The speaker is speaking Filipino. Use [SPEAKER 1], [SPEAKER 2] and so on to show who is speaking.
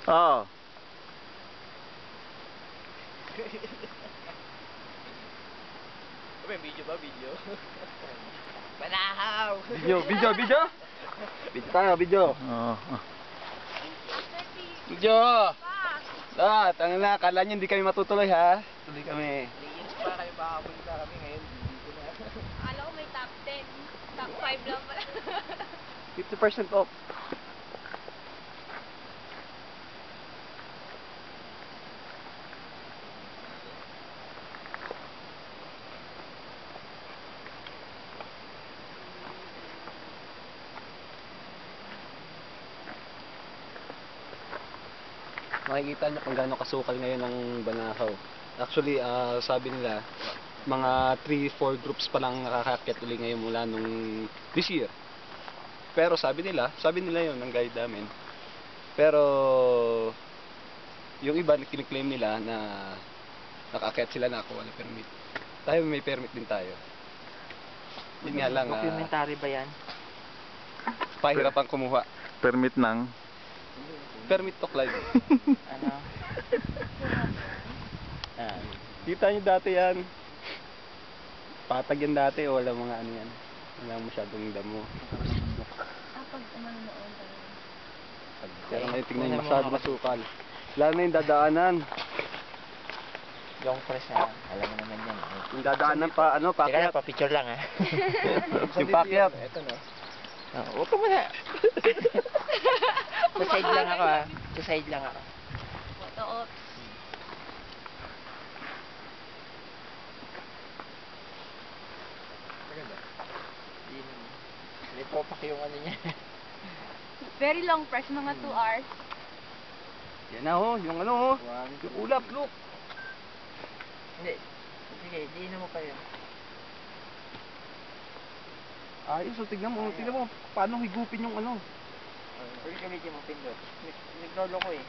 [SPEAKER 1] Oo.
[SPEAKER 2] May video ba? Video? Banahaw!
[SPEAKER 1] Video. Video tayo, video. Oo. Video! Tanga na, kala nyo hindi kami matutuloy ha? Tuloy kami.
[SPEAKER 2] Years pa kayo makapunta kami ngayon. Dito na.
[SPEAKER 3] Akala ko may top 10. Top 5 lang pala.
[SPEAKER 1] 50% off. Makikita nyo kung gaano kasukal ngayon ang Banahaw. Actually, sabi nila, mga 3-4 groups pa lang nakakaakyat ulit ngayon mula nung this year. Pero sabi nila yun ng guide namin. Pero yung iba kiniklaim nila na nakaakyat sila na ako wala permit. Tayo may permit din tayo. Yun nga lang,
[SPEAKER 2] Documentary ba yan?
[SPEAKER 1] pahirapan kumuha.
[SPEAKER 4] Permit ng
[SPEAKER 1] Permit to climb.
[SPEAKER 2] Ano?
[SPEAKER 1] Kita nyo dati yan. Patag yan dati o wala mga ano yan. Wala masyadong damo.
[SPEAKER 3] Pag umano noon talaga.
[SPEAKER 1] Pero ngayon tingnan nyo masyadong masukal. Lalo na yung dadaanan.
[SPEAKER 2] Yung press na, alam mo naman yan.
[SPEAKER 1] Yung dadaanan pa, ano,
[SPEAKER 2] Teka
[SPEAKER 1] pakyat.
[SPEAKER 2] na, pa-picture lang ha.
[SPEAKER 1] Yung pakyat.
[SPEAKER 2] Ito na. Huwag ka muna. Sa side lang ako ha. Sa side lang ako.
[SPEAKER 3] Photo ops.
[SPEAKER 2] May popak yung ano niya.
[SPEAKER 3] Very long press, mga 2 hours.
[SPEAKER 1] Yan na ho, yung ano ho. Yung ulap, look.
[SPEAKER 2] Hindi. Sige, diinan mo pa yun.
[SPEAKER 1] Ayos, so tignan mo paano higupin yung ano.
[SPEAKER 2] Pwede gamitin mo pindot. Naglolo ko eh.